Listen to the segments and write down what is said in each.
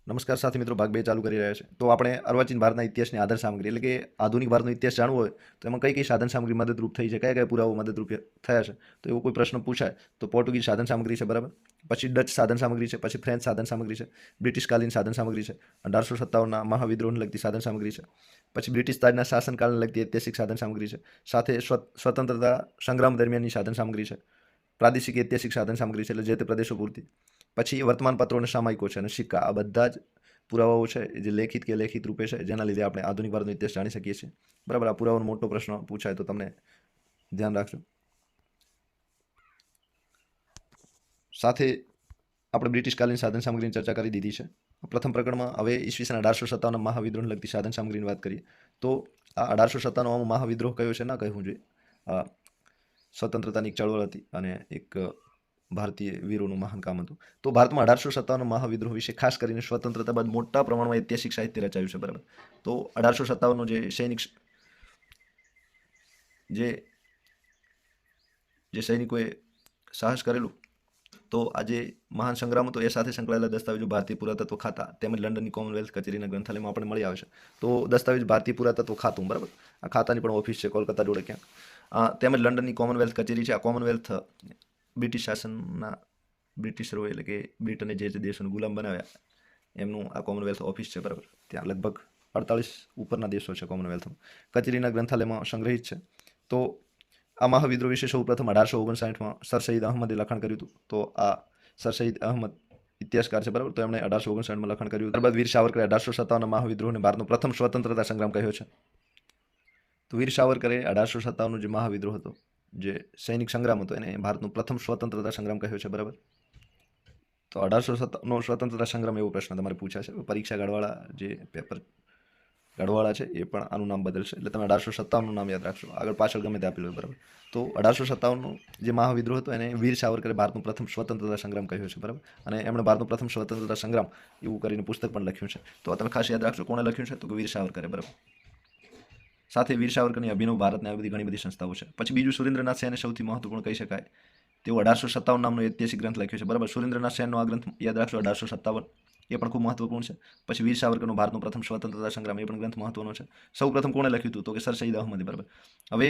નમસ્કાર સાથી મિત્રો, ભાગ 2 ચાલુ કરી રહ્યા છે. તો આપણે અર્વાચીન ભારતના ઇતિહાસની આધાર સામગ્રી એટલે કે આધુનિક ભારતનો ઇતિહાસ જાણવો હોય તો એમાં કઈ કઈ સાધન સામગ્રી મદદરૂપ થઈ છે, કયા કયા પુરાવો મદદરૂપ થયા છે. તો એવો કોઈ પ્રશ્ન પૂછાય તો પોર્ટુગીઝ સાધન સામગ્રી છે, બરાબર. પછી ડચ સાધન સામગ્રી છે, પછી ફ્રેન્ચ સાધન સામગ્રી છે, બ્રિટિશકાલીન સાધન સામગ્રી છે, 1857ના મહાવિદ્રોહને લગતી સાધન સામગ્રી છે, પછી બ્રિટિશ તાજના શાસનકાળને લગતી ઐતિહાસિક સાધન સામગ્રી છે, સાથે સ્વતંત્રતા સંગ્રામ દરમિયાનની સાધન સામગ્રી છે, પ્રાદેશિક ઐતિહાસિક સાધન સામગ્રી છે, એટલે જે તે પ્રદેશો પૂરતી. પછી વર્તમાનપત્રો અને સામયિકો છે અને સિક્કા. આ બધા જ પુરાવાઓ છે જે લેખિત કે લેખિત રૂપે છે, જેના લીધે આપણે આધુનિક ભારતનો ઇતિહાસ જાણી શકીએ છીએ, બરાબર. આ પુરાવાનો મોટો પ્રશ્ન પૂછાય તો તમને ધ્યાન રાખજો. સાથે આપણે બ્રિટિશકાલીન સાધન સામગ્રીની ચર્ચા કરી દીધી છે પ્રથમ પ્રકરણમાં. હવે ઈસવીસન 1857 મહાવિદ્રોહને લગતી સાધન સામગ્રીની વાત કરીએ તો આ 1857 મહાવિદ્રોહ કયો છે ના કહેવું જોઈએ. સ્વતંત્રતાની એક ચળવળ હતી અને એક ભારતીય વીરોનું મહાન કામ હતું. તો ભારતમાં 1857 મહાવિદ્રોહ વિશે ખાસ કરીને સ્વતંત્રતા બાદ મોટા પ્રમાણમાં ઐતિહાસિક સાહિત્ય રચાયું છે, બરાબર. તો 1857 જે સૈનિક જે સૈનિકોએ સાહસ કરેલું, તો આજે મહાન સંગ્રામ હતો એ સાથે સંકળાયેલા દસ્તાવેજો ભારતીય પુરાતત્વ ખાતા તેમજ લંડનની કોમનવેલ્થ કચેરીના ગ્રંથાલયમાં આપણે મળી આવે છે. તો દસ્તાવેજ ભારતીય પુરાતત્વ ખાતું, બરાબર, આ ખાતાની પણ ઓફિસ છે કોલકાતા જોડે ક્યાંક, તેમજ લંડનની કોમનવેલ્થ કચેરી છે. આ કોમનવેલ્થ બ્રિટિશ શાસનના બ્રિટિશરો એટલે કે બ્રિટને જે દેશોને ગુલામ બનાવ્યા એમનું આ કોમનવેલ્થ ઓફિસ છે, બરાબર. ત્યાં લગભગ 48 ઉપરના દેશો છે કોમનવેલ્થમાં. કચેરીના ગ્રંથાલયમાં સંગ્રહિત છે. તો આ મહાવિદ્રોહ વિશે સૌ પ્રથમ 1859માં સર સઈદ અહમદે લખાણ કર્યું હતું. તો આ સર સઈદ અહમદ ઇતિહાસકાર છે, બરાબર. તો એમણે 1859માં લખાણ કર્યું. ત્યારબાદ વીર સાવરકરે 1857 મહાવિદ્રોહને ભારતનો પ્રથમ સ્વતંત્રતા સંગ્રામ કહ્યો છે. તો વીર સાવરકરે 1857 જે મહાવિદ્રોહ હતો, જે સૈનિક સંગ્રામ હતો, એને ભારતનો પ્રથમ સ્વતંત્રતા સંગ્રામ કહ્યો છે, બરાબર. તો 1857નો સ્વતંત્રતા સંગ્રામ એવો પ્રશ્ન તમારે પૂછાય છે. પરીક્ષા ગાળવાળા જે પેપર ગાળવાળા છે એ પણ આનું નામ બદલશે, એટલે તમે 1857નું નામ યાદ રાખશો, આગળ પાછળ ગમે તે આપેલું હોય, બરાબર. તો 1857નો જે મહાવિદ્રોહ હતો એને વીર સાવરકરે ભારતનો પ્રથમ સ્વતંત્રતા સંગ્રામ કહ્યો છે, બરાબર. અને એમણે ભારતનો પ્રથમ સ્વતંત્રતા સંગ્રામ એવું કરીને પુસ્તક પણ લખ્યું છે. તો તમે ખાસ યાદ રાખશો કોણે લખ્યું છે, તો કે વીર સાવરકરે, બરાબર. સાથે વીર સાવરકરની અભિનવ ભારતને આવી બધી ઘણી બધી સંસ્થાઓ છે. પછી બીજું સુરેન્દ્રનાથ સેને સૌથી મહત્વપૂર્ણ કહી શકાય. તેઓ 1857 નામનો ઐતિહાસિક ગ્રંથ લખ્યો છે, બરાબર. સુરેન્દ્રનાથ સેનનો આ ગ્રંથ યાદ રાખજો, 1857, એ પણ ખૂબ મહત્વપૂર્ણ છે. પછી વીર સાવરકરનો ભારતનો પ્રથમ સ્વતંત્રતા સંગ્રામ, એ પણ ગ્રંથ મહત્વનો છે. સૌ પ્રથમ કોણે લખ્યું હતું, તો કે સર સઈદ અહમદે, બરાબર. હવે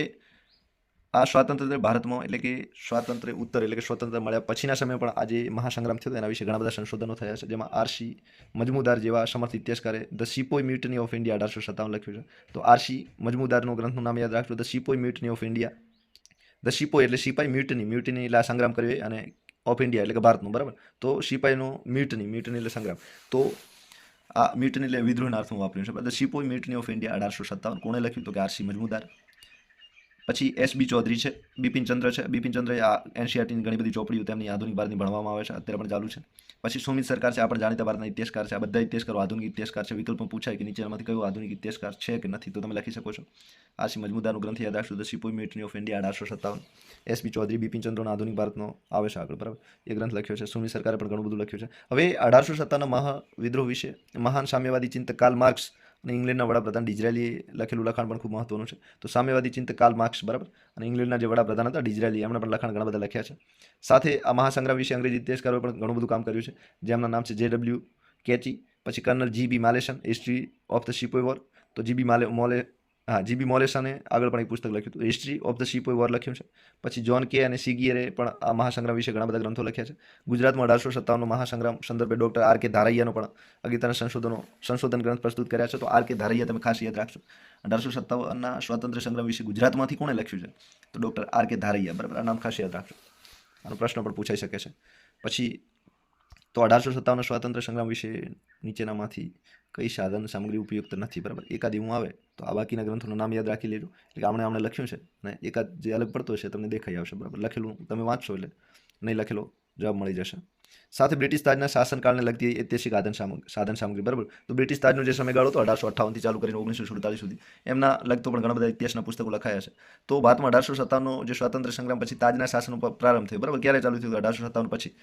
આ સ્વાતંત્ર્ય ભારતમાં એટલે કે સ્વાતંત્ર્ય ઉત્તર એટલે કે સ્વતંત્ર મળ્યા પછીના સમયે પણ આજે મહાસંગ્રામ થયો એના વિશે ઘણા બધા સંશોધનો થયા છે, જેમાં આરસી મજમુદાર જેવા સમર્થ ઇતિહાસકારે the sepoy mutiny of India 1857 લખ્યું છે. તો આરસી મજમુદારનું ગ્રંથનું નામ યાદ રાખજો, the sepoy mutiny of India. The સિપોય એટલે સિપાઈ, મ્યુટની મ્યુટની એટલે આ સંગ્રામ કર્યો, અને ઓફ ઇન્ડિયા એટલે કે ભારતનું, બરાબર. તો સિપાઈનું મ્યુટની એટલે સંગ્રામ. તો આ મ્યુટની એટલે વિદ્રોહના અર્થમાં વાપર્યું છે. The sepoy mutiny of India 1857 કોણે લખ્યું, તો કે આરસી મજમુદાર. પછી એસબી ચૌધરી છે, બિપિનચંદ્ર છે. બિપિનચંદ્ર આ એનસીઆરટીની ઘણી બધી ચોપડીઓ તેમની આધુનિક ભારતની ભણવામાં આવે છે, અત્યારે પણ ચાલુ છે. પછી સુમિત સરકાર છે, આ પણ જાણીતા ભારતના ઇતિહાસકાર છે. આ બધા ઇતિહાસકારો આધુનિક ઇતિહાસકાર છે. વિકલ્પમાં પૂછાય કે નીચેનામાંથી કયો આધુનિક ઇતિહાસકાર છે કે નથી, તો તમે લખી શકો છો. આરસી મજમુદારનું ગ્રંથ યાદ રાખશું, the sepoy mutiny of India 1857. SB Chaudhary બિપિનચંદ્રનો આધુનિક ભારતનો આવે છે આગળ, બરાબર, એ ગ્રંથ લખ્યો છે. સુમિત સરકારે પણ ઘણું બધું લખ્યું છે. હવે 1857ના મહાવિદ્રોહ વિશે મહાન સામ્યવાદી ચિંતક કાર્લ માર્ક્સ અને ઇંગ્લેન્ડના વડાપ્રધાન ડિઝરાયલીએ લખેલું લખાણ પણ ખૂબ મહત્વનું છે. તો સામ્યવાદી ચિંતક કાર્લ માર્ક્સ, બરાબર, અને ઇંગ્લેન્ડના જે વડાપ્રધાન હતા ડિઝરાયલી, એમણે પણ લખાણ ઘણા બધા લખ્યા છે. સાથે આ મહાસંગ્રામ વિશે અંગ્રેજી ઇતિહાસકારોએ પણ ઘણું બધું કામ કર્યું છે, જેમના નામ છે JW કેચી, પછી colonel GB Malleson, history of the sepoy war. તો GB મોલેસને આગળ પણ એક પુસ્તક લખ્યું હતું, history of the sepoy war લખ્યું છે. પછી જોન કે અને સીગીયરે પણ આ મહાસંગ્રામ વિશે ઘણા બધા ગ્રંથો લખ્યા છે. ગુજરાતમાં 1857નો મહાસંગ્રામ સંદર્ભે ડોક્ટર RK ધારૈયાનો પણ અગત્યના સંશોધન ગ્રંથ પ્રસ્તુત કર્યા છે. તો RK ધારૈયા તમે ખાસ યાદ રાખજો. 1857ના સ્વાતંત્ર્ય સંગ્રામ વિશે ગુજરાતમાંથી કોણે લખ્યું છે, તો ડોક્ટર RK ધારૈયા, બરાબર. આ નામ ખાસ યાદ રાખજો, આનો પ્રશ્ન પણ પૂછાઈ શકે છે. પછી તો 1857ના સ્વાતંત્ર્ય સંગ્રામ વિશે નીચેનામાંથી કઈ સાધન સામગ્રી ઉપયુક્ત નથી, બરાબર. એકાદી હું આવે તો આ બાકીના ગ્રંથોનું નામ યાદ રાખી લેજો, એટલે આમણે લખ્યું છે ને એકાદ જે અલગ પડતો હશે તમને દેખાઈ આવશે, બરાબર. લખેલું તમે વાંચશો એટલે નહીં લખેલો જવાબ મળી જશે. સાથે બ્રિટિશ તાજના શાસનકાળને લગતી ઐતિહાસિક સાધન સામગ્રી, બરાબર. તો બ્રિટિશ તાજનો જે સમયગાળો હતો 1858થી ચાલુ કરીને 1947 સુધી, એમના લગતો પણ ઘણા બધા ઇતિહાસના પુસ્તકો લખાયા છે. તો ભારતમાં 1857નો જે સ્વાતંત્ર્ય સંગ્રામ પછી તાજના શાસનનો પ્રારંભ થયો, બરાબર. ક્યારે ચાલુ થયું, 1857 પછી.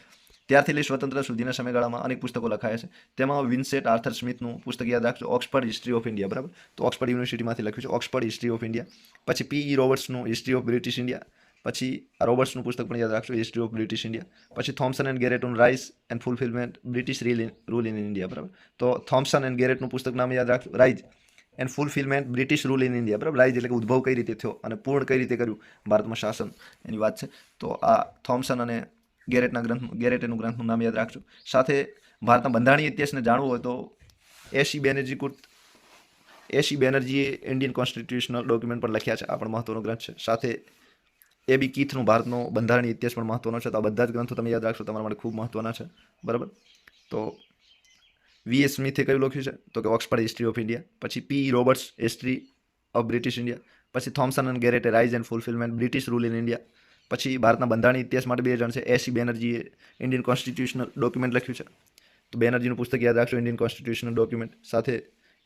ત્યારથી લઈ સ્વતંત્ર સુધીના સમયગાળામાં અનેક પુસ્તકો લખાયા છે. તેમાં વિન્સેન્ટ આર્થર સ્મિથનું પુસ્તક યાદ રાખજો, ઓક્સફર્ડ હિસ્ટ્રી ઓફ ઇન્ડિયા, બરાબર. તો ઓક્સફર્ડ યુનિવર્સિટીમાંથી લખ્યું છે, ઓક્સફર્ડ હિસ્ટ્રી ઓફ ઇન્ડિયા. પછી PE રોબર્ટ્સનું હિસ્ટ્રી ઓફ બ્રિટિશ ઇન્ડિયા. પછી આ રોબર્ટ્સનું પુસ્તક પણ યાદ રાખજો, હિસ્ટ્રી ઓફ બ્રિટિશ ઇન્ડિયા. પછી Thompson and Garratt on rise and fulfilment British rule in India, બરાબર. તો થોમ્સન એન્ડ ગેરેટનું પુસ્તક નામ યાદ રાખજો, rise and fulfilment British rule in India, બરાબર. રાઇઝ એટલે કે ઉદ્ભવ કઈ રીતે થયો અને પૂર્ણ કઈ રીતે કર્યું ભારતમાં શાસન, એની વાત છે. તો આ થોમ્સન અને ગેરેટનું ગ્રંથનું નામ યાદ રાખજો. સાથે ભારતના બંધારણીય ઇતિહાસને જાણવું હોય તો એસી બેનર્જીએ ઇન્ડિયન કોન્સ્ટિટ્યુશનલ ડોક્યુમેન્ટ પણ લખ્યા છે, આ પણ મહત્વનો ગ્રંથ છે. સાથે એબી કીથનું ભારતનો બંધારણીય ઇતિહાસ પણ મહત્વનો છે. તો આ બધા જ ગ્રંથો તમે યાદ રાખશો, તમારા માટે ખૂબ મહત્વના છે, બરાબર. તો વીએસ સ્મિથે કયું લખ્યું છે તો કે ઓક્સફર્ડ હિસ્ટ્રી ઓફ ઇન્ડિયા. પછી P Roberts history of British India. પછી થોમ્સન એન્ડ ગેરેટે rise and fulfilment British rule in India. પછી ભારતના બંધારણીય ઇતિહાસ માટે 2 જણ છે, એસી બેનર્જીએ ઇન્ડિયન કોન્સ્ટિટ્યુશનલ ડોક્યુમેન્ટ લખ્યું છે. તો બેનર્જીનું પુસ્તક યાદ રાખશો, ઇન્ડિયન કોન્સ્ટિટ્યુશનલ ડોક્યુમેન્ટ. સાથે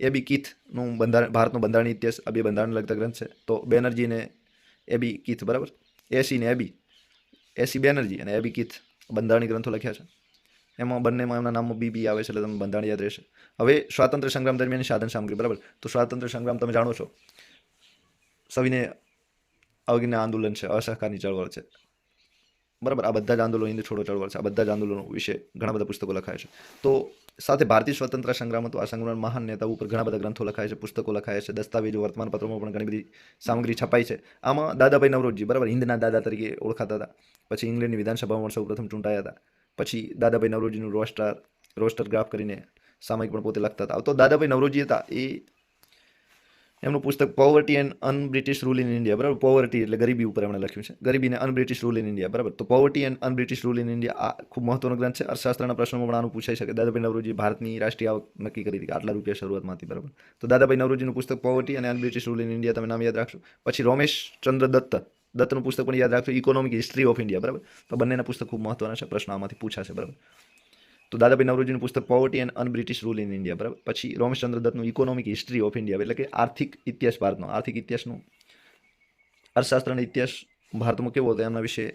એબી કીથનું ભારતનો બંધારણીય ઇતિહાસ, આ 2 બંધારણ લગતા ગ્રંથ છે. તો બેનર્જી ને એબી કીથ, બરાબર. એસી બેનર્જી અને એબી કીથ બંધારણીય ગ્રંથો લખ્યા છે. એમાં બંનેમાં એમના નામમાં બીબી આવે છે, એટલે તમે બંધારણ યાદ રહેશે. હવે સ્વાતંત્ર્ય સંગ્રામ દરમિયાન સાધન સામગ્રી, બરાબર. તો સ્વાતંત્ર્ય સંગ્રામ તમે જાણો છો, સવિનય અવજ્ઞા આંદોલન છે, અસહકારની ચળવળ છે, બરાબર. આ બધા જ આંદોલનો, હિન્દ છોડો ચળવળ છે, આ બધા જ આંદોલનો વિશે ઘણા બધા પુસ્તકો લખાય છે. તો સાથે ભારતીય સ્વતંત્ર સંગ્રામ હતો, આ સંગ્રામના મહાન નેતાઓ ઉપર ઘણા બધા ગ્રંથો લખાય છે, પુસ્તકો લખાય છે, દસ્તાવેજો, વર્તમાનપત્રોમાં પણ ઘણી બધી સામગ્રી છપાઈ છે. આમાં દાદાભાઈ નવરોજી, બરાબર, હિન્દના દાદા તરીકે ઓળખાતા હતા. પછી ઇંગ્લેન્ડની વિધાનસભામાં સૌપ્રથમ ચૂંટાયા હતા. પછી દાદાભાઈ નવરોજીનું રોસ્ટર ગ્રાફ કરીને સામયિક પણ પોતે લખતા હતા. તો દાદાભાઈ નવરોજી હતા, એ એમનું પુસ્તક poverty and unbritish rule in India, બરાબર. પોવર્ટી એટલે ગરીબી ઉપર એમણે લખ્યું છે, ગરીબી અને અનબ્રિટિશ રૂલ ઇન ઇન્ડિયા, બરાબર. તો poverty and unbritish rule in India આ ખૂબ મહત્વનો ગ્રંથ છે. અર્થશાસ્ત્રના પ્રશ્નોમાં પણ આનું પૂછાઈ શકે. દાદાભાઈ નવરોજી ભારતની રાષ્ટ્રીય આવક નક્કી કરી હતી કે આટલા રૂપિયા શરૂઆતમાં હતી, બરાબર. તો દાદાભાઈ નવરોજીનું પુસ્તક પોવર્ટી અને અનબ્રિટિશ રૂલ ઇન ઇન્ડિયા તમે નામ યાદ રાખશો. પછી રોમેશચંદ્ર દત્તનું પુસ્તક પણ યાદ રાખશો, ઇકોનોમિક હિસ્ટ્રી ઓફ ઇન્ડિયા, બરાબર. તો બંનેના પુસ્તક ખૂબ મહત્વના છે, પ્રશ્ન આમાંથી પૂછાશે, બરાબર. તો દાદાભાઈ નવરોજીનું પુસ્તક poverty and unbritish rule in India, બરાબર. પછી રોમેશચંદ્ર દત્તનું ઇકોનોમિક હિસ્ટ્રી ઓફ ઇન્ડિયા, એટલે કે આર્થિક ઇતિહાસ, ભારતનો આર્થિક ઇતિહાસનું, અર્થશાસ્ત્રનો ઇતિહાસ ભારતમાં કેવો હતો એમના વિશે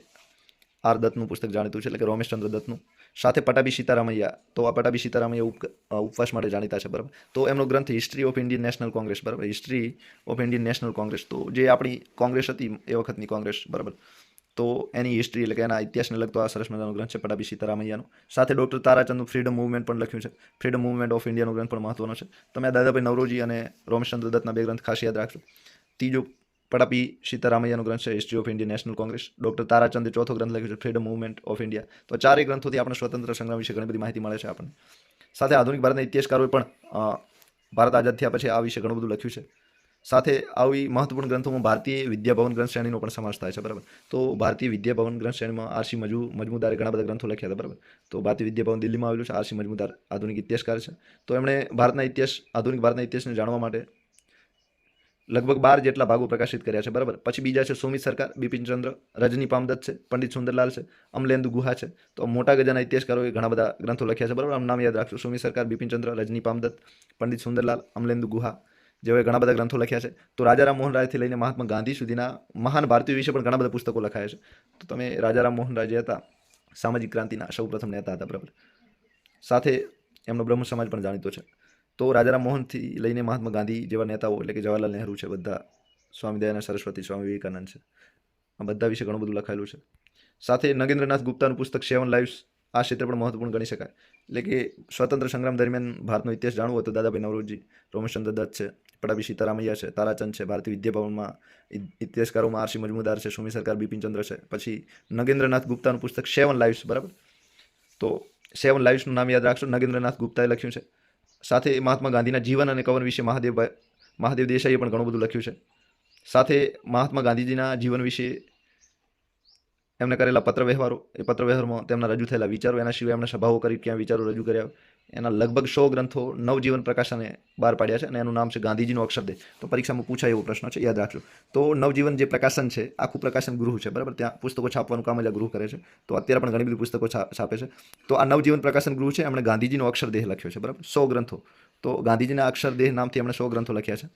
આર દત્તનું પુસ્તક જાણીતું છે, એટલે કે રોમેશચંદ્ર દત્તનું. સાથે પટાભી સીતારામૈયા, તો આ પટાભી સીતારામૈયા ઉપવાસ માટે જાણીતા છે, બરાબર. તો એમનો ગ્રંથ history of Indian National Congress, બરાબર. History of Indian National Congress, તો જે આપણી કોંગ્રેસ હતી એ વખતની કોંગ્રેસ, બરાબર. તો એની હિસ્ટ્રી એટલે કે એના ઇતિહાસને લગતો આ સરસ મજાનો ગ્રંથ છે પટાભી સીતારામૈયાનો. સાથે ડૉક્ટર તારાચંદનું ફ્રીડમ મૂવમેન્ટ પણ લખ્યું છે, ફ્રીડમ મૂવમેન્ટ ઓફ ઇન્ડિયાનો ગ્રંથ પણ મહત્વનો છે. તમે આ દાદાભાઈ નવરોજી અને રોમેશચંદ્ર દત્તના 2 ગ્રંથ ખાસ યાદ રાખશો. ત્રીજો પટાભી સીતારામૈયાનો ગ્રંથ છે history of Indian National Congress. Doctor તારાચંદે ચોથો ગ્રંથ લખ્યો છે ફ્રીડમ મૂવમેન્ટ ઓફ ઇન્ડિયા. તો 4 ગ્રંથોથી આપણે સ્વતંત્ર સંગ્રામ વિશે ઘણી બધી માહિતી મળે છે આપણને. સાથે આધુનિક ભારતના ઇતિહાસકારોએ પણ ભારત આઝાદ થયા પછી આ વિશે ઘણું બધું લખ્યું છે. સાથે આવી મહત્વપૂર્ણ ગ્રંથોમાં ભારતીય વિદ્યાભવન ગ્રંથ શ્રેણીનો પણ સમાવેશ થાય છે, બરાબર. તો ભારતીય વિદ્યાભવન ગ્રંથ શ્રેણીમાં આરસી મજમુદારે ઘણા બધા ગ્રંથો લખ્યા હતા, બરાબર. તો ભારતીય વિદ્યાભવન દિલ્હીમાં આવેલું છે. આરસી મજમુદાર આધુનિક ઇતિહાસકાર છે. તો એમણે આધુનિક ભારતના ઇતિહાસને જાણવા માટે લગભગ 12 જેટલા ભાગો પ્રકાશિત કર્યા છે, બરાબર. પછી બીજા છે સુમિત સરકાર, બિપિનચંદ્ર, રજની પામદત્ત છે, પંડિત સુંદરલાલ છે, અમલેન્દુ ગુહા છે. તો મોટા ગજાના ઇતિહાસકારોએ ઘણા બધા ગ્રંથો લખ્યા છે, બરાબર. આમ નામ યાદ રાખજો, સુમિત સરકાર, બિપિનચંદ્ર, રજની પામદત્ત, પંડિત સુંદરલાલ, અમલેન્દુ ગુહા જેઓએ ઘણા બધા ગ્રંથો લખ્યા છે. તો રાજારામ મોહન રાયથી લઈને મહાત્મા ગાંધી સુધીના મહાન ભારતીયો વિશે પણ ઘણા બધા પુસ્તકો લખાયા છે. તો તમે રાજારામ મોહન રાય જે હતા સામાજિક ક્રાંતિના સૌપ્રથમ નેતા હતા, બરાબર. સાથે એમનો બ્રહ્મ સમાજ પણ જાણીતો છે. તો રાજારામ મોહનથી લઈને મહાત્મા ગાંધી જેવા નેતાઓ એટલે કે જવાહરલાલ નહેરુ છે, બધા, સ્વામી દયાનંદ સરસ્વતી, સ્વામી વિવેકાનંદ છે, આ બધા વિશે ઘણું બધું લખાયેલું છે. સાથે નગેન્દ્રનાથ ગુપ્તાનું પુસ્તક 7 લાઇવ્સ આ ક્ષેત્ર પણ મહત્વપૂર્ણ ગણી શકાય. એટલે કે સ્વતંત્ર સંગ્રામ દરમિયાન ભારતનો ઇતિહાસ જાણવો હોય તો દાદાભાઈ નવરોજી, રોમેશચંદ્ર દત્ત છે, પટાભી સીતારામૈયા છે, તારાચંદ છે, ભારતીય વિદ્યાભવનમાં ઇતિહાસકારોમાં આરસી મજમુદાર છે, સુમિત સરકાર, બિપિનચંદ્ર છે. પછી નગેન્દ્રનાથ ગુપ્તાનું પુસ્તક 7 લાઇવ્સ, બરાબર. તો 7 લાઇવ્સનું નામ યાદ રાખશો, નગેન્દ્રનાથ ગુપ્તાએ લખ્યું છે. સાથે મહાત્મા ગાંધીના જીવન અને કવન વિશે મહાદેવ દેસાઈએ પણ ઘણું બધું લખ્યું છે. સાથે મહાત્મા ગાંધીજીના જીવન વિશે એમને કરેલા પત્ર વ્યવહારમાં તેમના રજૂ થયેલા વિચારો, એના સિવાય એમણે સભાઓ કરી, ક્યાં વિચારો રજૂ કર્યા, એના લગભગ 100 ગ્રંથો નવજીવન પ્રકાશને બહાર પાડ્યા છે અને એનું નામ છે ગાંધીજીનો અક્ષરદેહ. તો પરીક્ષામાં પૂછાય એવો પ્રશ્ન છે, યાદ રાખજો. તો નવજીવન જે પ્રકાશન છે, આખું પ્રકાશન ગૃહ છે, બરાબર. ત્યાં પુસ્તકો છાપવાનું કામ જ આ ગૃહ કરે છે. તો અત્યારે પણ ઘણી બધી પુસ્તકો છાપે છે. તો આ નવજીવન પ્રકાશન ગૃહ છે, એમણે ગાંધીજીનો અક્ષરદેહ લખ્યો છે, બરાબર. 100 ગ્રંથો. તો ગાંધીજીના અક્ષરદેહ નામથી એમણે 100 ગ્રંથો લખ્યા છે.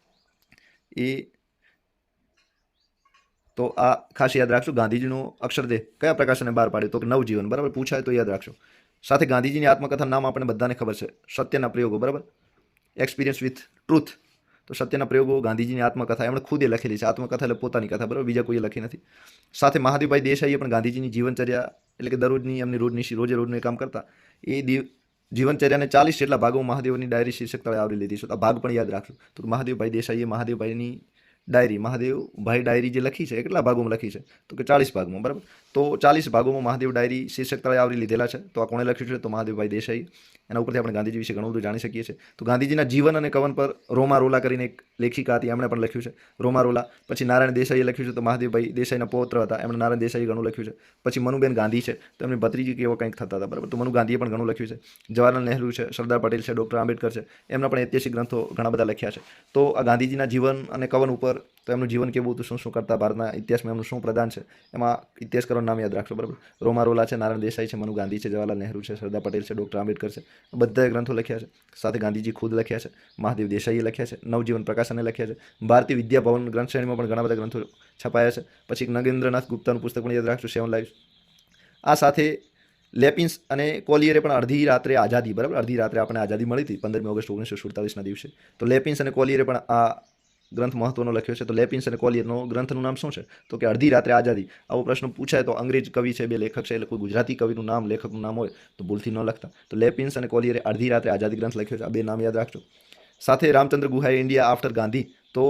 તો આ ખાસ યાદ રાખજો, ગાંધીજીનો અક્ષરદેહ કયા પ્રકાશને બહાર પાડ્યો તો કે નવજીવન, બરાબર. પૂછાય તો યાદ રાખજો. સાથે ગાંધીજીની આત્મકથા નામ આપણે બધાને ખબર છે, સત્યના પ્રયોગો, બરાબર. Experience with truth. તો સત્યના પ્રયોગો ગાંધીજીની આત્મકથા એમણે ખુદે લખેલી છે. આત્મકથા એટલે પોતાની કથા, બરાબર, બીજા કોઈએ લખી નથી. સાથે મહાદેવભાઈ દેસાઈએ પણ ગાંધીજીની જીવનચર્યા એટલે કે દરરોજની એમની રોજે રોજનું એ કામ કરતા એ જીવનચર્યાને 40 જેટલા ભાગોમાં મહાદેવની ડાયરી શીર્ષક તળે આવરી લીધી છે. તો આ ભાગ પણ યાદ રાખજો. તો મહાદેવભાઈ દેસાઈએ મહાદેવભાઈની મહાદેવભાઈ ડાયરી જે લખી છે એ કેટલા ભાગોમાં લખી છે? તો કે 40 ભાગમાં, બરાબર. તો 40 ભાગોમાં મહાદેવ ડાયરી શીર્ષક તળે આવરી લીધેલા છે. તો આ કોણે લખ્યું છે? તો મહાદેવભાઈ દેસાઈ. એના ઉપરથી આપણે ગાંધીજી વિશે ઘણું બધું જાણી શકીએ છીએ. તો ગાંધીજીના જીવન અને કવન પર રોમા રોલા કરીને એક લેખિકા હતી, એમણે પણ લખ્યું છે, રોમા રોલા. પછી નારાયણ દેસાઈએ લખ્યું છે, તો મહાદેવભાઈ દેસાઈના પૌત્ર હતા, એમણે નારાયણ દેસાઈએ ઘણું લખ્યું છે. પછી મનુબેન ગાંધી છે, તો એમની ભત્રીજી કે એવો કંઈક થતા હતા, બરાબર. તો મનુ ગાંધીએ પણ ઘણું લખ્યું છે. જવાહરલાલ નહેરુ છે, સરદાર પટેલ છે, ડૉક્ટર આંબેડકર છે, એમના પણ ઐતિહાસિક ગ્રંથો ઘણા બધા લખ્યા છે. તો આ ગાંધીજીના જીવન અને કવન ઉપર તો એમનું જીવન કેવું હતું, શું કરતા, ભારતના ઇતિહાસમાં એમનું શું પ્રદાન છે, એમાં ઇતિહાસકારોનું નામ યાદ રાખશો, બરાબર. રોમા રોલા છે, નારાયણ દેસાઈ છે, મનુ ગાંધી છે, જવાહરલાલ નહેરુ છે, સરદાર પટેલ છે, ડૉક્ટર આંબેડકર છે, બધાએ ગ્રંથો લખ્યા છે. સાથે ગાંધીજી ખુદ લખ્યા છે, મહાદેવ દેસાઈએ લખ્યા છે, નવજીવન પ્રકાશને લખ્યા છે, ભારતીય વિદ્યા ભવન ગ્રંથ શ્રેણીમાં પણ ઘણા બધા ગ્રંથો છપાયા છે. પછી નગેન્દ્રનાથ ગુપ્તાનું પુસ્તક પણ યાદ રાખજો, 7 લાઈવ્સ. આ સાથે લેપિન્સ અને કોલિયરે પણ અડધી રાત્રે આઝાદી, બરાબર, અડધી રાત્રે આપણને આઝાદી મળી હતી 15મી ઓગસ્ટ 1947ના દિવસે. તો લેપિન્સ અને કોલિયરે પણ આ ગ્રંથ મહત્વનો લખ્યો છે. તો લેપિન્સ અને કોલિયરનો ગ્રંથનું નામ શું છે? તો કે અડધી રાત્રે આઝાદી. આવો પ્રશ્ન પૂછાય તો અંગ્રેજ કવિ છે, 2 લેખક છે, એટલે કોઈ ગુજરાતી કવિનું નામ, લેખકનું નામ હોય તો ભૂલથી ન લખતા. તો લેપિન્સ અને કોલિયરે અડધી રાત્રે આઝાદી ગ્રંથ લખ્યો છે. આ 2 નામ યાદ રાખજો. સાથે રામચંદ્ર ગુહાએ ઇન્ડિયા આફ્ટર ગાંધી. તો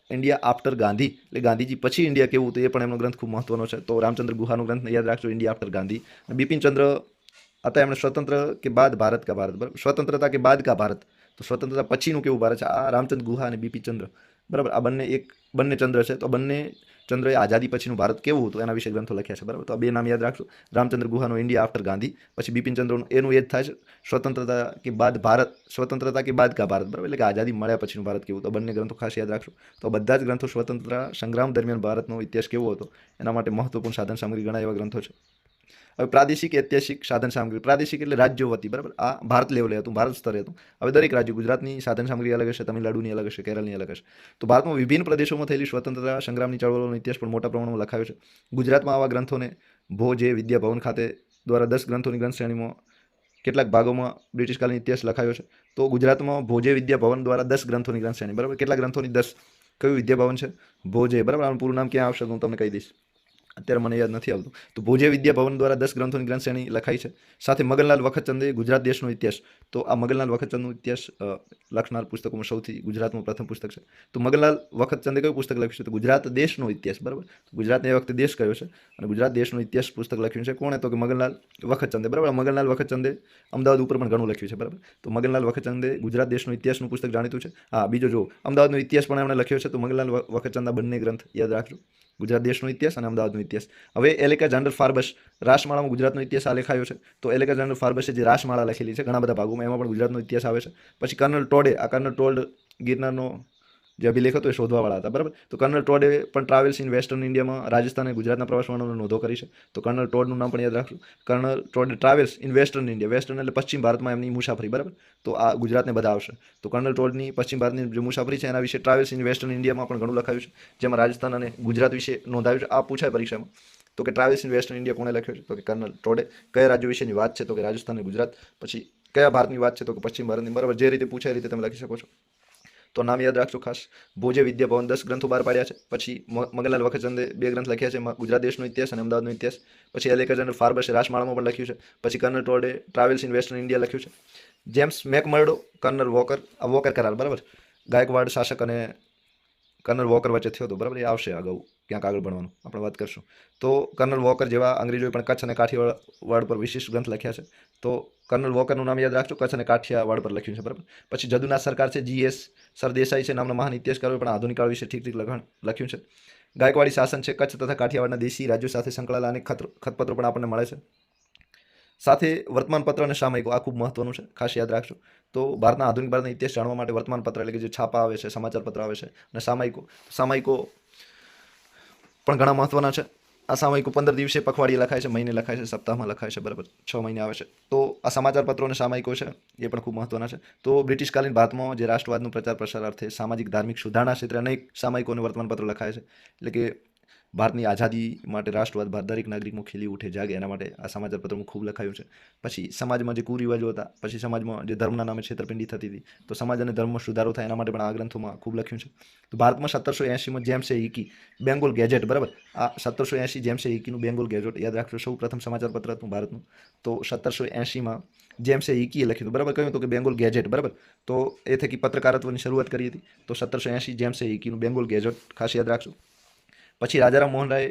ઇન્ડિયા આફ્ટર ગાંધી એટલે ગાંધીજી પછી ઇન્ડિયા કેવું હતું, એ પણ એમનો ગ્રંથ ખૂબ મહત્વનો છે. તો રામચંદ્ર ગુહાનો ગ્રંથ યાદ રાખજો, ઇન્ડિયા આફ્ટર ગાંધી. બિપિનચંદ્ર હતા, એમણે સ્વતંત્ર કે બાદ ભારત કા ભારત, બરાબર, સ્વતંત્રતા કે બાદ કા ભારત. તો સ્વતંત્રતા પછીનું કેવું ભારત છે, આ રામચંદ્ર ગુહા અને બિપિનચંદ્ર, બરાબર. આ બંને ચંદ્ર છે. તો બંને ચંદ્રએ આઝાદી પછીનું ભારત કેવું હતું એના વિશે ગ્રંથો લખ્યા છે, બરાબર. તો આ 2 નામ યાદ રાખજો. રામચંદ્ર ગુહાનો ઇન્ડિયા આફ્ટર ગાંધી, પછી બિપિનચંદ્રનું એનું એ જ થાય છે, સ્વતંત્રતા કે બાદ ભારત, સ્વતંત્રતા કે બાદ કા ભારત, બરાબર, એટલે કે આઝાદી મળ્યા પછીનું ભારત કેવું. તો બંને ગ્રંથો ખાસ યાદ રાખજો. તો બધા જ ગ્રંથો સ્વતંત્રતા સંગ્રામ દરમિયાન ભારતનો ઇતિહાસ કેવો હતો એના માટે મહત્વપૂર્ણ સાધન સામગ્રી ઘણા એવા ગ્રંથો છે. હવે પ્રાદેશિક ઐતિહાસિક સાધન સામગ્રી. પ્રાદેશિક એટલે રાજ્યો વતી, બરાબર. આ ભારત લેવલે હતું, ભારત સ્તરે હતું. હવે દરેક રાજ્ય, ગુજરાતની સાધન સામગ્રી અલગ હશે, તમિલનાડુની અલગ હશે, કેરળની અલગ હશે. તો ભારતમાં વિભિન્ન પ્રદેશોમાં થયેલી સ્વતંત્રતા સંગ્રામની ચળવળોનો ઇતિહાસ પણ મોટા પ્રમાણમાં લખાયો છે. ગુજરાતમાં આવા ગ્રંથોને ભોજે વિદ્યા ભવન ખાતે દ્વારા 10 ગ્રંથોની ગ્રંથ શ્રેણીમાં કેટલાક ભાગોમાં બ્રિટિશકાલીન ઇતિહાસ લખાયો છે. તો ગુજરાતમાં ભોજે વિદ્યા ભવન દ્વારા 10 ગ્રંથોની ગ્રંથ શ્રેણી, બરાબર. કેટલા ગ્રંથોની? 10. કયું વિદ્યા ભવન છે? ભોજે, બરાબર. આનું પૂરું નામ ક્યાં આવશે હું તમને કહી દઈશ, અત્યારે મને યાદ નથી આવતું. તો ભોજે વિદ્યા ભવન દ્વારા 10 ગ્રંથોની ગ્રંથ શ્રેણી લખાઈ છે. સાથે મગનલાલ વખતચંદે ગુજરાત દેશનો ઇતિહાસ. તો આ મગનલાલ વખતચંદનો ઇતિહાસ લખનાર પુસ્તકોમાં સૌથી ગુજરાતમાં પ્રથમ પુસ્તક છે. તો મગનલાલ વખતચંદે કયું પુસ્તક લખ્યું છે? તો ગુજરાત દેશનો ઇતિહાસ, બરાબર. ગુજરાતને એ વખતે દેશ કયો છે અને ગુજરાત દેશનો ઇતિહાસ પુસ્તક લખ્યું છે. કોણે? તો કે મગનલાલ વખતચંદે, બરાબર. મગનલાલ વખતચંદે અમદાવાદ ઉપર પણ ઘણું લખ્યું છે, બરાબર. તો મગનલાલ વખતચંદે ગુજરાત દેશનો ઇતિહાસનું પુસ્તક જાણીતું છે. હા, બીજો જો અમદાવાદનો ઇતિહાસ પણ એમણે લખ્યો છે. તો મગનલાલ વખતચંદના બંને ગ્રંથ યાદ રાખજો, ગુજરાત દેશનો ઇતિહાસ અને અમદાવાદનો ઇતિહાસ. હવે એલેક્ઝાન્ડર ફાર્બસ, રાસમાળામાં ગુજરાતનો ઇતિહાસ આ લેખાયો છે. તો એલેક્ઝાન્ડર ફાર્બસે જે રાસમાળા લખેલી છે ઘણા બધા ભાગોમાં, એમાં પણ ગુજરાતનો ઇતિહાસ આવે છે. પછી કર્નલ ટોડે, આ કર્નલ ટોડ ગિરનારનો જે અભિલેખ હતો એ શોધવાવાળા હતા, બરાબર. તો કર્નલ ટોડે પણ ટ્રાવેલ્સ ઇન વેસ્ટર્ન ઇન્ડિયામાં રાજસ્થાન અને ગુજરાતના પ્રવાસ વર્ણનનો નોંધો કરી છે. તો કર્નલ ટોડનું નામ પણ યાદ રાખજો. કર્નલ ટોડે travels in western India, western એટલે પશ્ચિમ ભારતમાં એમની મુસાફરી, બરાબર. તો આ ગુજરાતને બધા આવશે. તો કર્નલ ટોડની પશ્ચિમ ભારતની જે મુસાફરી છે એના વિશે ટ્રાવેલ્સ ઇન વેસ્ટર્ન ઇન્ડિયામાં પણ ઘણું લખાયું છે, જેમાં રાજસ્થાન અને ગુજરાત વિશે નોંધાયું છે. આ પૂછાય પરીક્ષામાં. તો કે ટ્રાવેલ્સ ઇન વેસ્ટર્ન ઇન્ડિયા કોણે લખ્યો છે? તો કે કર્નલ ટોડે. કયા રાજ્યો વિશેની વાત છે? તો કે રાજસ્થાન અને ગુજરાત. પછી કયા ભારતની વાત છે? તો કે પશ્ચિમ ભારતની, બરાબર. જે રીતે પૂછાય એ રીતે તમે લખી શકો છો. તો નામ યાદ રાખજો ખાસ. ભોજે વિદ્યા ભવન 10 ગ્રંથો બહાર પાડ્યા છે. પછી મગનલાલ વખતચંદે 2 ગ્રંથ લખ્યા છે, ગુજરાત દેશનો ઇતિહાસ અને અમદાવાદનો ઇતિહાસ. પછી એલેક્ઝાન્ડર ફાર્બસે રાસમાળામાં પણ લખ્યું છે. પછી કર્નલ ટોડે ટ્રાવેલ્સ ઇન વેસ્ટર્ન ઇન્ડિયા લખ્યું છે. જેમ્સ મેકમર્ડો, કર્નલ વોકર, આ વોકર કરાર, બરાબર. ગાયકવાડ શાસક અને કર્નલ વોકર વચ્ચે થયો હતો, બરાબર. એ આવશે અગાઉ ક્યાંક આગળ ભણવાનું, આપણે વાત કરશું. તો કર્નલ વોકર જેવા અંગ્રેજોએ પણ કચ્છ અને કાઠિયાવાડ પર વિશિષ્ટ ગ્રંથ લખ્યા છે. તો કર્નલ વોકરનું નામ યાદ રાખજો, કચ્છ અને કાઠિયાવાડ પર લખ્યું છે, બરાબર. પછી જદુનાથ સરકાર છે, GS સરદેસાઈ છે નામના મહાન ઇતિહાસકારોએ પણ આધુનિક કાળ વિશે ઠીક લખ્યું છે. ગાયકવાડી શાસન છે, કચ્છ તથા કાઠિયાવાડના દેશી રાજ્યો સાથે સંકળાયેલા અનેક ખતપત્રો પણ આપણને મળે છે. સાથે વર્તમાનપત્ર અને સામયિકો, આ ખૂબ મહત્વનું છે, ખાસ યાદ રાખજો. તો આધુનિક ભારતના ઇતિહાસ જાણવા માટે વર્તમાનપત્ર એટલે કે જે છાપા આવે છે, સમાચાર પત્ર આવે છે, અને સામયિકો પણ ઘણા મહત્વના છે. આ સામયિકો 15 દિવસે, પખવાડિયે લખાય છે, મહિને લખાય છે, સપ્તાહમાં લખાય છે, બરાબર. 6 મહિને આવે છે. તો આ સમાચાર પત્રો અને સામયિકો છે એ પણ ખૂબ મહત્વના છે. તો બ્રિટિશકાલીન ભારતમાં જે રાષ્ટ્રવાદનું પ્રચાર પ્રસાર અર્થે સામાજિક ધાર્મિક સુધારણા ક્ષેત્રે અનેક સામયિકો અને વર્તમાનપત્રો લખાય છે. એટલે કે ભારતની આઝાદી માટે રાષ્ટ્રવાદ ભારત દરેક નાગરિકમાં ખીલી ઉઠે જાગે એના માટે આ સમાચાર પત્રમાં ખૂબ લખાયું છે. પછી સમાજમાં જે કુરિવાજો હતા, પછી સમાજમાં જે ધર્મના નામે છેતરપિંડી થતી હતી, તો સમાજ અને ધર્મમાં સુધારો થાય એના માટે પણ આ ગ્રંથોમાં ખૂબ લખ્યું છે. તો ભારતમાં 1780માં જેમ્સે હિકી બેંગોલ ગેજેટ, બરાબર, આ 1780 જેમ્સે હિકીનું બેંગોલ ગેજેટ યાદ રાખજો, સૌ પ્રથમ સમાચાર પત્ર હતું ભારતનું. તો 1780માં જેમ્સે હિકીએ લખ્યું હતું, બરાબર, કહ્યું હતું કે બેંગોલ ગેજેટ, બરાબર. તો એ થકી પત્રકારત્વની શરૂઆત કરી હતી. તો 1780 જેમ્સે હિકીનું બેંગોલ ગેજેટ ખાસ યાદ રાખજો. પછી રાજારામ મોહન રાય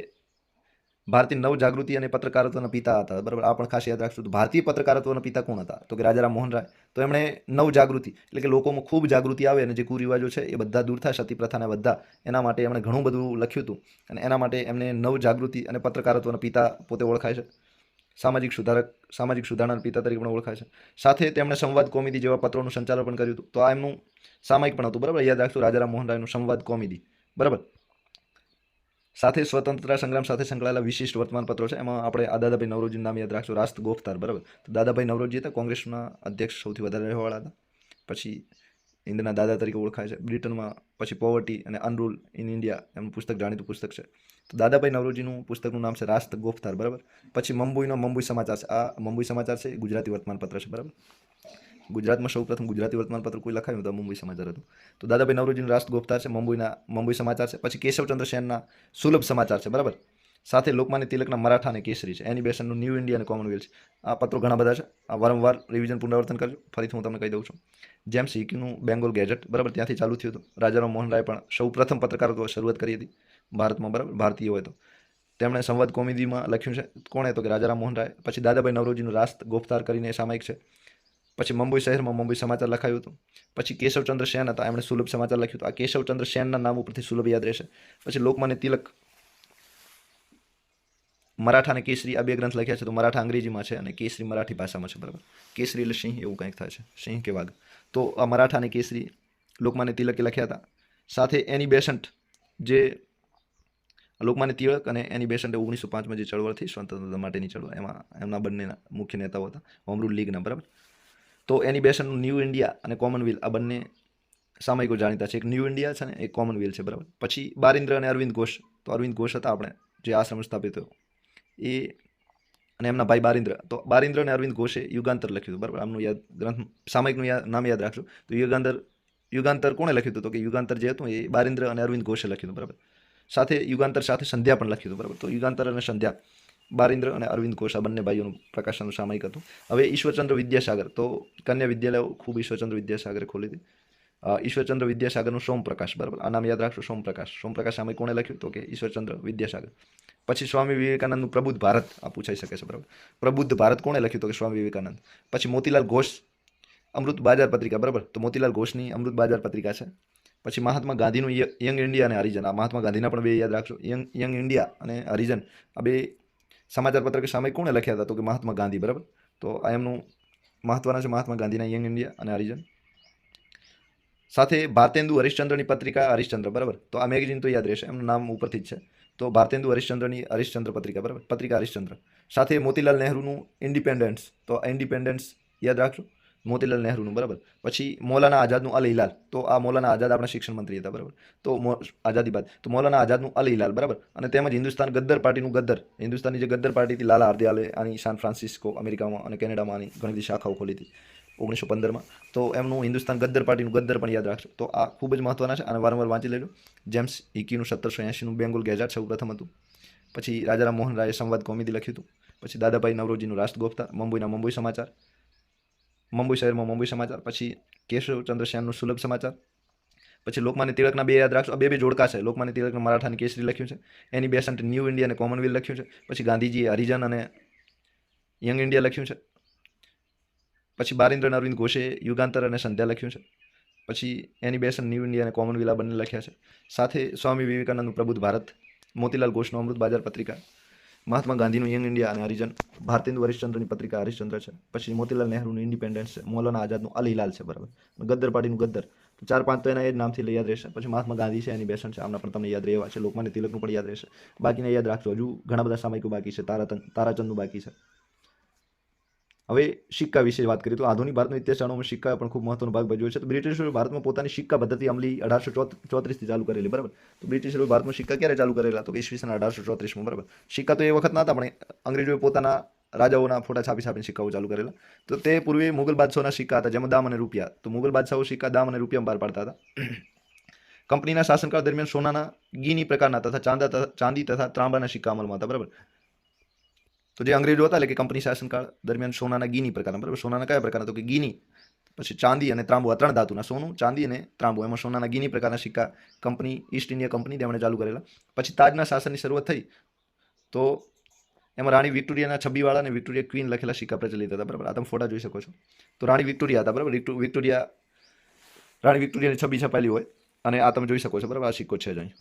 ભારતીય નવ જાગૃતિ અને પત્રકારત્વના પિતા હતા, બરાબર, આ પણ ખાસ યાદ રાખજો. તો ભારતીય પત્રકારત્વના પિતા કોણ હતા? તો કે રાજારામ મોહન રાય. તો એમણે નવ જાગૃતિ એટલે કે લોકોમાં ખૂબ જાગૃતિ આવે અને જે કુરિવાજો છે એ બધા દૂર થાય, સતી પ્રથાને બધા, એના માટે એમણે ઘણું બધું લખ્યું હતું અને એના માટે એમને નવ જાગૃતિ અને પત્રકારત્વના પિતા પોતે ઓળખાય છે. સામાજિક સુધારક, સામાજિક સુધારણાના પિતા તરીકે પણ ઓળખાય છે. સાથે તેમણે સંવાદ કોમેડી જેવા પત્રોનું સંચાલન પણ કર્યું હતું. તો આ એમનું સામાયિક પણ હતું, બરાબર, યાદ રાખજો, રાજારામ મોહન રાયનું સંવાદ કોમેડી, બરાબર. સાથે સ્વતંત્રતા સંગ્રામ સાથે સંકળાયેલા વિશિષ્ટ વર્તમાનપત્રો છે. એમાં આપણે આ દાદાભાઈ નવરોજીનું નામ યાદ રાખજો, રાષ્ટ્ર ગોફતાર, બરાબર. તો દાદાભાઈ નવરોજી હતા કોંગ્રેસના અધ્યક્ષ, સૌથી વધારે રહેવાવાળા હતા. પછી હિન્દના દાદા તરીકે ઓળખાય છે. બ્રિટનમાં પછી પોવર્ટી અને અનરૂલ ઇન ઇન્ડિયા એમનું પુસ્તક જાણીતું પુસ્તક છે. તો દાદાભાઈ નવરોજીનું પુસ્તકનું નામ છે રાષ્ટ્ર ગોફતાર, બરાબર. પછી મુંબઈનો મુંબઈ સમાચાર છે. આ મુંબઈ સમાચાર છે, ગુજરાતી વર્તમાનપત્ર છે, બરાબર. ગુજરાતમાં સૌપ્રથમ ગુજરાતી વર્તમાનપત્ર કોઈ લખાયું તો મુંબઈ સમાચાર હતું. તો દાદાભાઈ નવરોજીનું રાષ્ટ્ર ગોફતાર છે, મુંબઈ સમાચાર છે. પછી કેશવચંદ્ર સેનના સુલભ સમાચાર છે, બરાબર. સાથે લોકમાન્ય તિલકના મરાઠા અને કેસરી છે. એની બેસનનું ન્યૂ ઇન્ડિયા અને કોમનવેલ્થ છે. આ પત્રો ઘણા બધા છે. આ વારંવાર રિવિઝન પુનરાવર્તન કરજો. ફરીથી હું તમને કહી દઉં છું. જેમ્સ હિકીનું બેંગોલ ગેજેટ, બરાબર, ત્યાંથી ચાલુ થયું હતું. રાજારામ મોહન રાય પણ સૌ પ્રથમ પત્રકારત્વ શરૂઆત કરી હતી ભારતમાં, બરાબર, ભારતીય હોય તો. તેમણે સંવાદ કોમેડીમાં લખ્યું છે. કોણે? તો કે રાજારામ મોહન રાય. પછી દાદાભાઈ નવરોજીનું રાષ્ટ્ર ગોફતાર કરીને સામાયિક છે. પછી મુંબઈ શહેરમાં મુંબઈ સમાચાર લખાયું હતું. પછી કેશવચંદ્ર સેન હતા, એમણે સુલભ સમાચાર લખ્યું હતું. આ કેશવચંદ્ર સેનના નામ ઉપરથી સુલભ યાદ રહેશે. પછી લોકમાન્ય તિલક મરાઠા અને કેસરી આ બે ગ્રંથ લખ્યા છે. તો મરાઠા અંગ્રેજીમાં છે અને કેસરી મરાઠી ભાષામાં છે, બરાબર. કેસરી એટલે સિંહ એવું કંઈક થાય છે, સિંહ કે વાઘ. તો આ મરાઠા અને કેસરી લોકમાન્ય તિલકે લખ્યા હતા. સાથે એની બેસન્ટ જે લોકમાન્ય તિલક અને એની બેસન્ટે 1905માં જે ચળવળ થઈ સ્વતંત્રતા માટેની ચળવળ, એમાં એમના બંનેના મુખ્ય નેતાઓ હતા, હોમ રૂલ લીગના, બરાબર. તો એની બેસન્ટનું ન્યૂ ઇન્ડિયા અને કોમનવેલ્થ આ બંને સામયિકો જાણીતા છે. એક ન્યૂ ઇન્ડિયા છે ને એક કોમનવેલ્થ છે, બરાબર. પછી બારિન્દ્ર અને અરવિંદ ઘોષ. તો અરવિંદ ઘોષ હતા આપણે જે આશ્રમ સ્થાપિત થયો એ, અને એમના ભાઈ બારિન્દ્ર. તો બારિન્દ્ર અને અરવિંદ ઘોષે યુગાંતર લખ્યું હતું, બરાબર. આમનું યાદ ગ્રંથ સામયિકનું નામ યાદ રાખજો. તો યુગાંતર કોણે લખ્યું હતું? તો કે યુગાંતર જે હતું એ બારિન્દ્ર અને અરવિંદ ઘોષે લખ્યું હતું, બરાબર. સાથે યુગાંતર સાથે સંધ્યા પણ લખ્યું હતું, બરાબર. તો યુગાંતર અને સંધ્યા બારિન્દ્ર અને અરવિંદ ઘોષ આ બંને ભાઈઓનું પ્રકાશનનું સામયિક હતું. હવે ઈશ્વરચંદ્ર વિદ્યાસાગર. તો કન્યા વિદ્યાલયો ખૂબ ઈશ્વરચંદ્ર વિદ્યાસાગરે ખોલી હતી. ઈશ્વરચંદ્ર વિદ્યાસાગરનું સોમપ્રકાશ, બરાબર, આ નામ યાદ રાખજો, સોમપ્રકાશ. સોમપ્રકાશ સામયિક કોણે લખ્યું? તો કે ઈશ્વરચંદ્ર વિદ્યાસાગર. પછી સ્વામી વિવેકાનંદનું પ્રબુદ્ધ ભારત આ પૂછાઈ શકે છે, બરાબર. પ્રબુદ્ધ ભારત કોણે લખ્યું? તો કે સ્વામી વિવેકાનંદ. પછી મોતીલાલ ઘોષ અમૃત બાજાર પત્રિકા, બરાબર. તો મોતીલાલ ઘોષની અમૃત બાજાર પત્રિકા છે. પછી મહાત્મા ગાંધીનું યંગ ઇન્ડિયા અને હરિજન. આ મહાત્મા ગાંધીના પણ બે યાદ રાખજો, યંગ ઇન્ડિયા અને હરિજન. આ બે સમાચાર પત્ર કે સામયિક કોણે લખ્યા હતા? તો કે મહાત્મા ગાંધી, બરાબર. તો આ એમનું મહત્વના છે, મહાત્મા ગાંધીના યંગ ઇન્ડિયા અને હરિજન. સાથે ભારતેન્દુ હરિશ્ચંદ્રની પત્રિકા હરિશ્ચંદ્ર, બરાબર. તો આ મેગેઝિન તો યાદ રહેશે, એમનું નામ ઉપરથી જ છે. તો ભારતેન્દુ હરિશ્ચંદ્રની હરિશ્ચંદ્ર પત્રિકા, બરાબર, પત્રિકા હરિશ્ચંદ્ર. સાથે મોતીલાલ નહેરુનું ઇન્ડિપેન્ડન્સ. તો આ ઇન્ડિપેન્ડન્સ યાદ રાખજો, મોતીલાલ નહેરુનું, બરાબર. પછી મૌલાના આઝાદનું અલ હિલાલ. તો આ મૌલાના આઝાદ આપણા શિક્ષણ મંત્રી હતા, બરાબર. તો આઝાદી બાદ તો મૌલાના આઝાદનું અલ હિલાલ, બરાબર. અને તેમજ હિન્દુસ્તાન ગદ્દર પાર્ટીનું ગદ્દર. હિન્દુસ્તાનની જે ગદ્દર પાર્ટી હતી, લાલા હરદયાલે આની સાન ફ્રાન્સિસ્કો અમેરિકામાં અને કેનેડામાં આની ઘણી બધી શાખાઓ ખોલી હતી 1915માં. તો એમનું હિન્દુસ્તાન ગદ્દર પાર્ટીનું ગદ્દર પણ યાદ રાખજો. તો આ ખૂબ જ મહત્વના છે અને વારંવાર વાંચી લેજો. જેમ્સ હિકીનું 1780નું બેંગોલ ગેઝેટ સૌ પ્રથમ હતું. પછી રાજારામ મોહન રાયે સંવાદ કોમેડી લખ્યું હતું. પછી દાદાભાઈ નવરોજીનું રાષ્ટ્ર ગોફતાર, મુંબઈના મુંબઈ સમાચાર, મુંબઈ શહેરમાં મુંબઈ સમાચાર. પછી કેશવચંદ્ર સેનનું સુલભ સમાચાર. પછી લોકમાન્ય તિલકના બે યાદ રાખજો, બે જોડકા છે. લોકમાન્ય તિલકના મરાઠા અને કેસરી લખ્યું છે. એની બેસન્ટ ન્યૂ ઇન્ડિયા અને કોમનવેલ્થ લખ્યું છે. પછી ગાંધીજીએ હરિજન અને યંગ ઇન્ડિયા લખ્યું છે. પછી બારિન્દ્ર અને અરવિંદ ઘોષે યુગાંતર અને સંધ્યા લખ્યું છે. પછી એની બેસન્ટ ન્યૂ ઇન્ડિયા અને કોમનવેલ્થ આ બંને લખ્યા છે. સાથે સ્વામી વિવેકાનંદનું પ્રબુદ્ધ ભારત, મોતીલાલ ઘોષનું અમૃત બાજાર પત્રિકા, મહાત્મા ગાંધીનું યંગ ઇન્ડિયા અને હરિજન, ભારતેન્દુ હરિશ્ચંદ્રની પત્રિકા હરિશ્ચંદ્ર છે. પછી મોતીલાલ નહેરુનું ઇન્ડિપેન્ડન્સ છે. મૌલાના આઝાદનું અલ હિલાલ છે, બરાબર. ગદ્દર પાર્ટીનું ગદ્દર. તો 4-5 તો એના એ જ નામથી યાદ રહેશે. પછી મહાત્મા ગાંધી છે, એની બેસન્ટ છે, આમના પણ તમને યાદ રહેવા છે. લોકમાન્ય તિલકનું પણ યાદ રહેશે. બાકીને યાદ રાખજો, હજુ ઘણા બધા સામયિકો બાકી છે. તારાચંદનું બાકી છે. હવે સિક્કા વિશે વાત કરીએ તો આધુનિક ભારતનો ઇતિહાસ જાણવામાં સિક્કા પણ ખૂબ મહત્વનો ભાગ ભજવ્યો છે. તો બ્રિટિશોએ ભારતમાં પોતાની સિક્કા પદ્ધતિ અમલી 1834થી ચાલુ કરેલી, બરાબર. તો બ્રિટિશોએ ભારતમાં સિક્કા ક્યારે ચાલુ કરેલા? તો ઈસવીસન 1834માં, બરાબર. સિક્કા તો એ વખત ના હતા, પણ અંગ્રેજોએ પોતાના રાજાઓના ફોટા છાપીને સિક્કાઓ ચાલુ કરેલા. તો તે પૂર્વે મુગલ બાદશાહોના સિક્કા હતા, જેમાં દામ અને રૂપિયા. તો મુગલ બાદશાહો સિક્કા દામ અને રૂપિયામાં બહાર પાડતા હતા. કંપનીના શાસનકાળ દરમિયાન સોનાના ગીની પ્રકારના તથા ચાંદી તથા ત્રાંબાના સિક્કા અમલમાં હતા, બરાબર. તો જે અંગ્રેજો હતા, એટલે કે કંપની શાસનકાળ દરમિયાન સોનાના ગીની પ્રકારના, બરાબર. સોનાના કયા પ્રકારના? તો કે ગીની, પછી ચાંદી અને ત્રાંબુ, આ ત્રણ ધાતુના, સોનું, ચાંદી અને ત્રાંબુ, એમાં સોનાના ગીની પ્રકારના સિક્કા કંપની ઈસ્ટ ઇન્ડિયા કંપની તેમણે ચાલુ કરેલા. પછી તાજના શાસનની શરૂઆત થઈ તો એમાં રાણી વિક્ટોરિયાના છબીવાળા અને વિક્ટોરિયા ક્વીન લખેલા સિક્કા પ્રચલિત હતા, બરાબર. આ તમે ફોટા જોઈ શકો છો. તો રાણી વિક્ટોરિયા હતા, બરાબર. રાણી વિક્ટોરિયાની છબી છપાયેલી હોય, અને આ તમે જોઈ શકો છો, બરાબર. આ સિક્કો છે જ અહીં.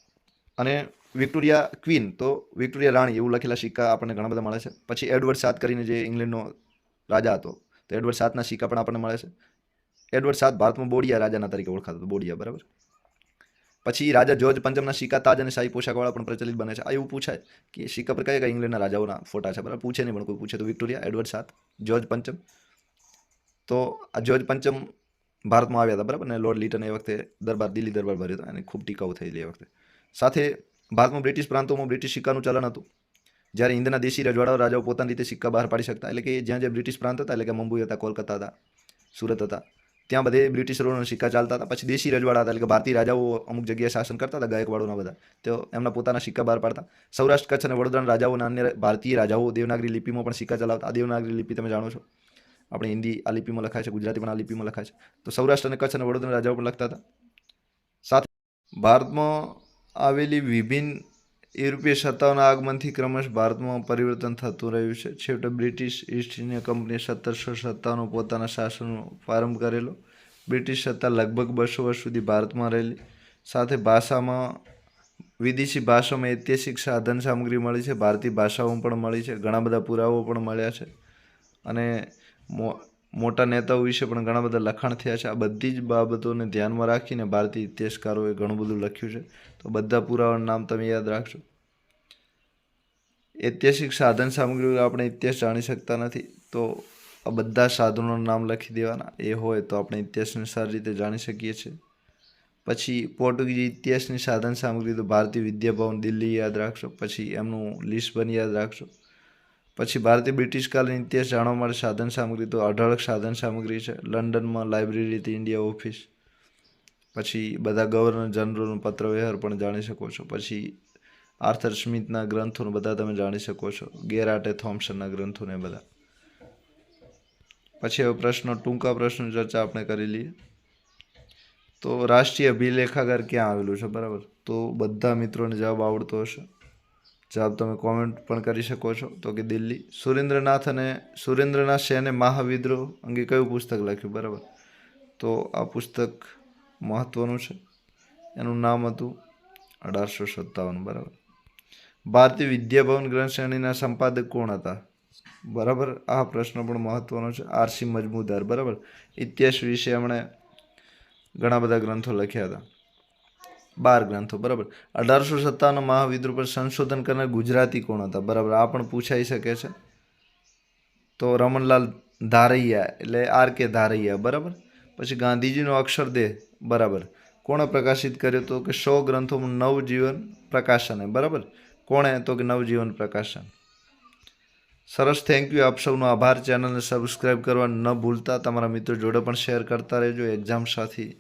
અને વિક્ટોરિયા ક્વીન, તો વિક્ટોરિયા રાણી એવું લખેલા સિક્કા આપણને ઘણા બધા મળે છે. પછી એડવર્ડ 7 કરીને જે ઇંગ્લેન્ડનો રાજા હતો, તો એડવર્ડ 7ના સિક્કા પણ આપણને મળે છે. એડવર્ડ 7 ભારતમાં બોડિયા રાજાના તરીકે ઓળખાતો હતો, બોડિયા, બરાબર. પછી રાજા જ્યોર્જ પંચમના સિક્કા તાજ અને શાહી પોશાકવાળા પણ પ્રચલિત બને છે. આ એવું પૂછાય કે સિક્કા પર કયા કયા ઇંગ્લેન્ડના રાજાઓના ફોટા છે, બરાબર. પૂછે નહીં, પણ કોઈ પૂછે તો વિક્ટોરિયા, એડવર્ડ 7, જ્યોર્જ પંચમ. તો આ જ્યોર્જ પંચમ ભારતમાં આવ્યા હતા, બરાબર. અને લોર્ડ લીટન એ વખતે દિલ્હી દરબાર ભર્યો હતો, અને ખૂબ ટીકાઉ થયેલી એ વખતે. સાથે ભારતમાં બ્રિટિશ પ્રાંતોમાં બ્રિટિશ સિક્કાનું ચલણ હતું. જ્યારે હિન્દના દેશી રજવાડાઓ રાજાઓ પોતાની રીતે સિક્કા બહાર પાડી શકતા, એટલે કે જ્યાં જે બ્રિટિશ પ્રાંત હતા, એટલે કે મુંબઈ હતા, કોલકાતા હતા, સુરત હતા, ત્યાં બધે બ્રિટિશરોના સિક્કા ચાલતા હતા. પછી દેશી રજવાડા હતા, એટલે કે ભારતીય રાજાઓ અમુક જગ્યાએ શાસન કરતા હતા, ગાયકવાડોના બધા, તો એમના પોતાના સિક્કા બહાર પાડતા. સૌરાષ્ટ્ર, કચ્છ અને વડોદરાના રાજાઓના અન્ય ભારતીય રાજાઓ દેવનાગરી લિપિમાં પણ સિક્કા ચલાવતા. આ દેવનાગરી લિપિ તમે જાણો છો, આપણે હિન્દી આ લિપિમાં લખાય છે, ગુજરાતી પણ આ લિપિમાં લખાય છે. તો સૌરાષ્ટ્ર અને કચ્છ અને વડોદરાના રાજાઓ પણ લખતા હતા. સાથે ભારતમાં આવેલી વિભિન્ન યુરોપીય સત્તાઓના આગમનથી ક્રમશઃ ભારતમાં પરિવર્તન થતું રહ્યું છે. છેવટે બ્રિટિશ ઈસ્ટ ઇન્ડિયા કંપનીએ 1757 પોતાના શાસનનો પ્રારંભ કરેલો. બ્રિટિશ સત્તા લગભગ 200 વર્ષ સુધી ભારતમાં રહેલી. સાથે ભાષામાં વિદેશી ભાષામાં ઐતિહાસિક સાધન સામગ્રી મળી છે, ભારતીય ભાષાઓ પણ મળી છે, ઘણા બધા પુરાવાઓ પણ મળ્યા છે, અને મોટા નેતાઓ વિશે પણ ઘણા બધા લખાણ થયા છે. આ બધી જ બાબતોને ધ્યાનમાં રાખીને ભારતીય ઇતિહાસકારોએ ઘણું બધું લખ્યું છે. તો બધા પુરાવાના નામ તમે યાદ રાખજો. ઐતિહાસિક સાધન સામગ્રી આપણે ઇતિહાસ જાણી શકતા નથી, તો આ બધા સાધનોના નામ લખી દેવાના. એ હોય તો આપણે ઇતિહાસને સારી રીતે જાણી શકીએ છીએ. પછી પોર્ટુગીઝ ઇતિહાસની સાધન સામગ્રી, તો ભારતીય વિદ્યાભવન દિલ્હી યાદ રાખશો. પછી એમનું લિસ્બન યાદ રાખશો. પછી ભારતીય બ્રિટિશ કાલીન ઇતિહાસ જાણવા માટે સાધન સામગ્રી, તો અઢળક સાધન સામગ્રી છે. લંડનમાં લાઇબ્રેરી હતી, ઇન્ડિયા ઓફિસ. પછી બધા ગવર્નર જનરલનો પત્રવ્યવહાર પણ જાણી શકો છો. પછી આર્થર સ્મિથના ગ્રંથોને બધા તમે જાણી શકો છો, ગેરાટે થોમ્સનના ગ્રંથોને બધા. પછી હવે ટૂંકા પ્રશ્નો ચર્ચા આપણે કરી લઈએ. તો રાષ્ટ્રીય અભિલેખાગાર ક્યાં આવેલું છે, બરાબર. તો બધા મિત્રોને જવાબ આવડતો હશે. જવાબ તમે કોમેન્ટ પણ કરી શકો છો. તો કે દિલ્હી. સુરેન્દ્રનાથ સેને મહાવિદ્રોહ અંગે કયું પુસ્તક લખ્યું, બરાબર. તો આ પુસ્તક મહત્વનું છે, એનું નામ હતું 1857, બરાબર. ભારતીય વિદ્યાભવન ગ્રંથ શ્રેણીના સંપાદક કોણ હતા, બરાબર. આ પ્રશ્ન પણ મહત્વનો છે, આરસી મજમુદાર, બરાબર. ઇતિહાસ વિશે એમણે ઘણા બધા ગ્રંથો લખ્યા હતા, 12 ગ્રંથો, બરાબર. 1857 મહાવિદ્રોહ પર સંશોધન કરનાર ગુજરાતી કોણ હતા, બરાબર. આ પણ પૂછાઈ શકે છે. તો રમણલાલ ધારૈયા, એટલે R.K. ધારૈયા, બરાબર. પછી ગાંધીજીનો અક્ષરદેહ, બરાબર, કોણે પ્રકાશિત કર્યો? તો કે 100 ગ્રંથોમાં નવજીવન પ્રકાશન, બરાબર. કોણે? તો કે નવજીવન પ્રકાશન. સરસ, થેન્ક યુ. આપ સૌનો આભાર. ચેનલને સબસ્ક્રાઈબ કરવા ન ભૂલતા. તમારા મિત્રો જોડે પણ શેર કરતા રહેજો. એક્ઝામ સાથી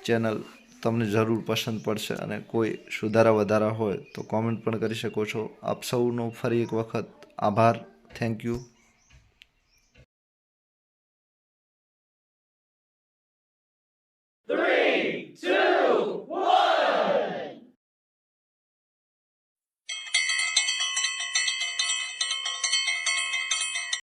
ચેનલ તમને જરૂર પસંદ પડશે, અને કોઈ સુધારા વધારા હોય તો કોમેન્ટ પણ કરી શકો છો. આપ સૌનો ફરી એક વખત આભાર. Thank you.